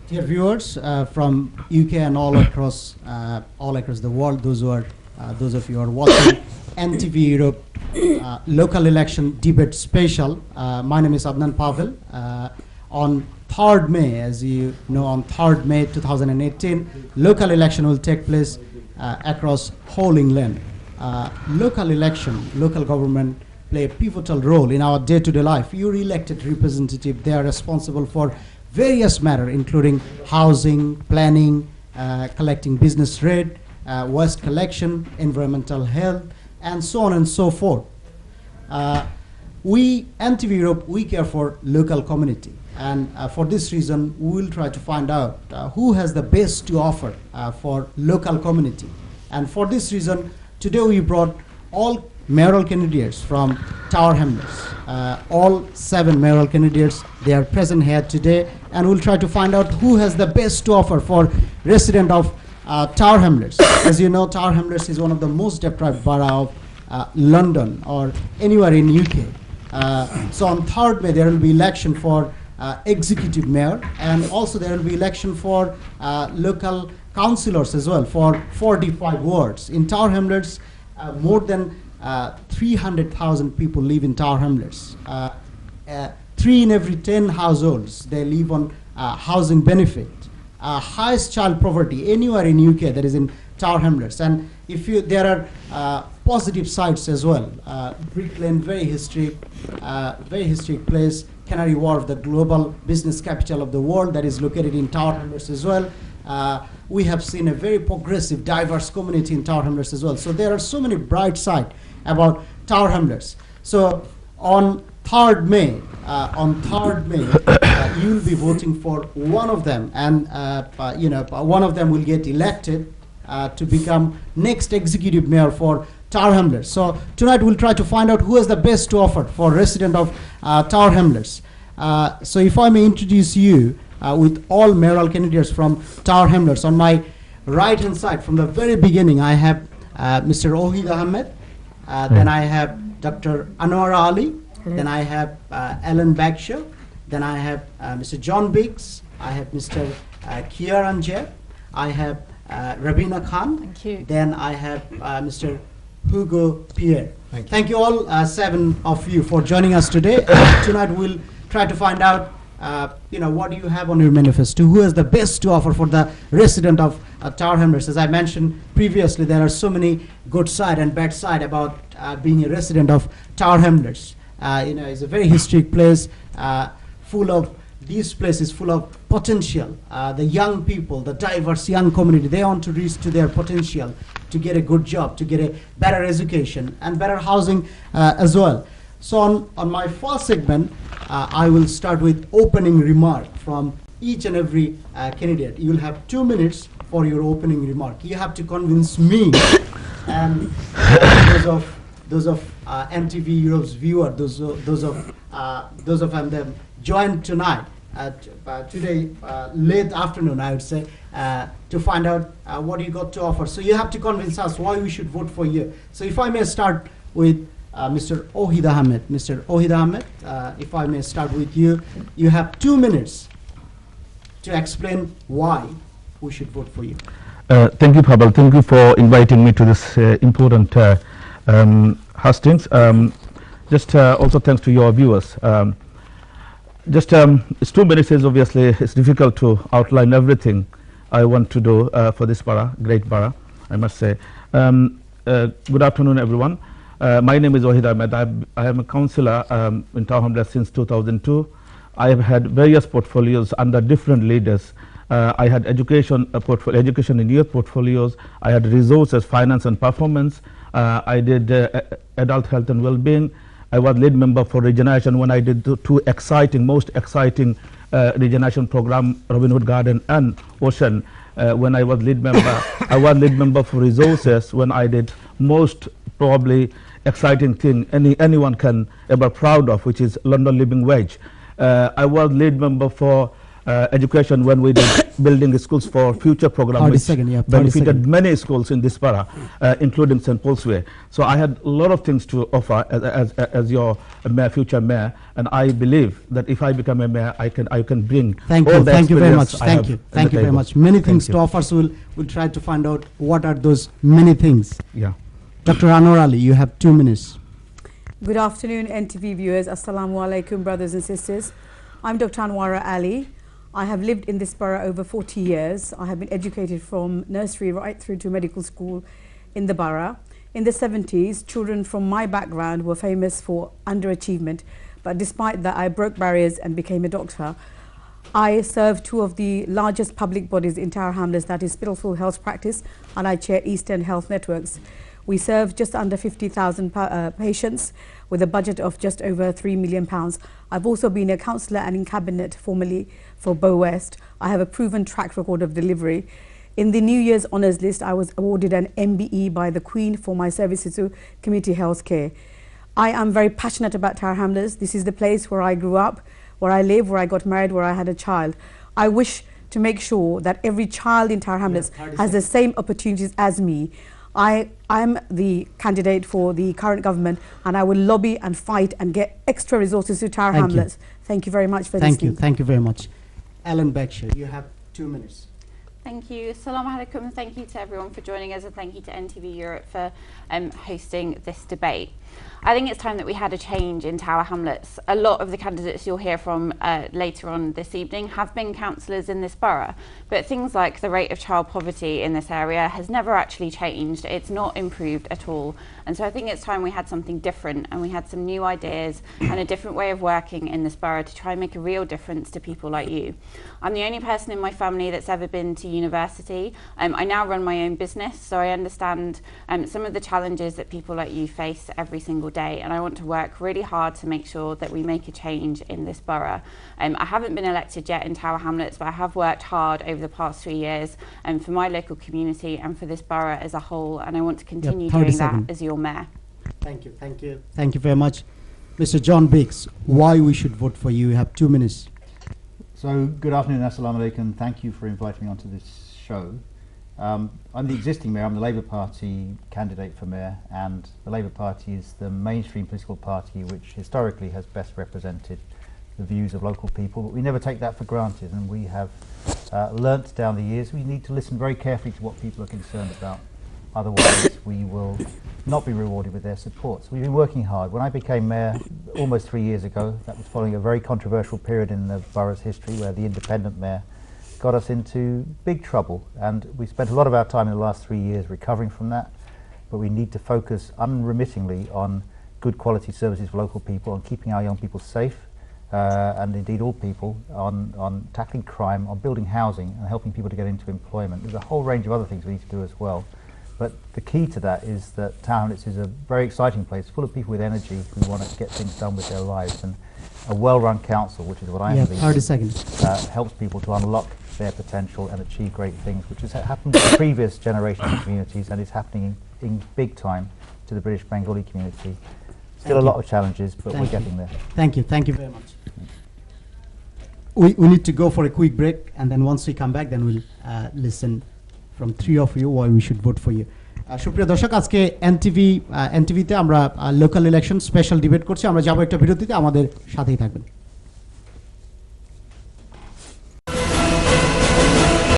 Dear viewers from UK and all across the world, those of you who are watching NTV Europe local election debate special. My name is Adnan Pavel. On 3rd May, as you know, on 3rd May 2018, local election will take place across whole England. Local government play a pivotal role in our day-to-day life. Your elected representative, they are responsible for various matters, including housing, planning, collecting business rate, waste collection, environmental health, and so on and so forth. We, NTV Europe, we care for local community. And for this reason, we will try to find out who has the best to offer for local community. And for this reason, today we brought all mayoral candidates from Tower Hamlets. All 7 mayoral candidates, they are present here today, and we'll try to find out who has the best to offer for resident of Tower Hamlets. As you know, Tower Hamlets is one of the most deprived borough of London or anywhere in UK. So on 3rd May, there will be election for executive mayor, and also there will be election for local councillors as well for 45 wards. In Tower Hamlets, more than 300,000 people live in Tower Hamlets. 3 in every 10 households, they live on housing benefit. Highest child poverty anywhere in UK, that is in Tower Hamlets. And if you, there are positive sides as well. Brick Lane, very historic place. Canary Wharf, the global business capital of the world, that is located in Tower Hamlets as well. We have seen a very progressive, diverse community in Tower Hamlets as well. So there are so many bright sides about Tower Hamlets. So on 3rd May, you will be voting for one of them, and one of them will get elected to become next executive mayor for Tower Hamlets. So tonight we'll try to find out who has the best to offer for resident of Tower Hamlets. So if I may introduce you with all mayoral candidates from Tower Hamlets. On my right hand side, from the very beginning, I have Mr. Ohid Ahmed, then I have Dr. Anwar Ali, then I have Alan Bagshaw, then I have Mr. John Biggs, I have Mr. Kieran Jeb, I have Rabina Khan, then I have Mr. Hugo Pierre. Thank you all 7 of you for joining us today. Tonight we'll try to find out what do you have on your manifesto, who has the best to offer for the resident of Tower Hamlets. As I mentioned previously, there are so many good side and bad side about being a resident of Tower Hamlets. It's a very historic place, this place is full of potential. The young people, the diverse young community, they want to reach to their potential to get a good job, to get a better education and better housing as well. So on my first segment, I will start with opening remark from each and every candidate. You'll have 2 minutes for your opening remark. You have to convince me and those of NTV Europe's viewer, those of them joined tonight today late afternoon, I would say, to find out what you got to offer. So you have to convince us why we should vote for you. So if I may start with Mr. Ohid Ahmed. Mr. Ohid Ahmed, if I may start with you. You have 2 minutes to explain why we should vote for you. Thank you, Pavel. Thank you for inviting me to this important hustings. Also thanks to your viewers. It's 2 minutes. Obviously, it's difficult to outline everything I want to do for this borough, great borough, I must say. Good afternoon, everyone. My name is Ohid Ahmed. I am a councillor in Tower Hamlets since 2002. I have had various portfolios under different leaders. I had education and youth portfolios. I had resources, finance and performance. I did adult health and well-being. I was lead member for regeneration when I did the 2 most exciting regeneration program, Robin Hood Garden and Ocean. When I was lead member, I was lead member for resources when I did most probably exciting thing anyone can ever proud of, which is London living wage. I was lead member for education when we did building schools for future program, which benefited many schools in this para, including St. Paul's Way. So I had a lot of things to offer as your mayor, future mayor, and I believe that if I become a mayor, I can bring all the thank you very much. I have Thank you very much. Many things to offer, so we'll try to find out what are those many things. Yeah. Dr. Anwar Ali, you have 2 minutes. Good afternoon, NTV viewers. Assalamu alaikum, brothers and sisters. I'm Dr. Anwar Ali. I have lived in this borough over 40 years. I have been educated from nursery right through to medical school in the borough. In the 70s, children from my background were famous for underachievement, but despite that, I broke barriers and became a doctor. I serve 2 of the largest public bodies in Tower Hamlets, that is Spitalfield Health Practice, and I chair Eastern Health Networks. We serve just under 50,000 patients with a budget of just over £3 million. I've also been a councillor and in cabinet formerly for Bow West. I have a proven track record of delivery. In the New Year's Honours List, I was awarded an MBE by the Queen for my services to community health care. I am very passionate about Tower Hamlets. This is the place where I grew up, where I live, where I got married, where I had a child. I wish to make sure that every child in Tower Hamlets has the same opportunities as me. I'm the candidate for the current government, and I will lobby and fight and get extra resources to Tower Hamlets. Thank you very much for listening. Thank you very much. Alan Bekshire, you have 2 minutes. Thank you. Assalamu alaikum. Thank you to everyone for joining us, and thank you to NTV Europe for hosting this debate. I think it's time that we had a change in Tower Hamlets. A lot of the candidates you'll hear from later on this evening have been councillors in this borough, but things like the rate of child poverty in this area has never actually changed. It's not improved at all. And so I think it's time we had something different, and we had some new ideas and a different way of working in this borough to try and make a real difference to people like you. I'm the only person in my family that's ever been to university. I now run my own business, so I understand some of the challenges that people like you face every single day, and I want to work really hard to make sure that we make a change in this borough. I haven't been elected yet in Tower Hamlets, but I have worked hard over the past 3 years for my local community and for this borough as a whole, and I want to continue doing that as your mayor. Thank you. Thank you very much. Mr. John Biggs, why we should vote for you? You have 2 minutes. So, good afternoon, assalamu alaikum. Thank you for inviting me onto this show. I'm the existing mayor. I'm the Labour Party candidate for mayor, and the Labour Party is the mainstream political party which historically has best represented the views of local people, but we never take that for granted, and we have learnt down the years we need to listen very carefully to what people are concerned about. Otherwise, we will not be rewarded with their support. So we've been working hard. When I became mayor almost 3 years ago, that was following a very controversial period in the borough's history where the independent mayor got us into big trouble, and we spent a lot of our time in the last 3 years recovering from that, but we need to focus unremittingly on good quality services for local people, on keeping our young people safe, and indeed all people, on tackling crime, on building housing and helping people to get into employment. There's a whole range of other things we need to do as well. But the key to that is that Tower Hamlets is a very exciting place, full of people with energy who want to get things done with their lives, and a well-run council, which is what I am, helps people to unlock their potential and achieve great things, which has happened to previous generations of communities and is happening in big time to the British Bengali community. Still a lot of challenges, but we're getting there. Thank you very much. We need to go for a quick break, and then once we come back, then we'll listen from 3 of you why we should vote for you. সুপ্রিয় দর্শক, আজকে এনটিভিতে আমরা local election special debate করছি। আমরা যাবো একটা বিরতিতে, আমাদের সাথেই থাকবেন।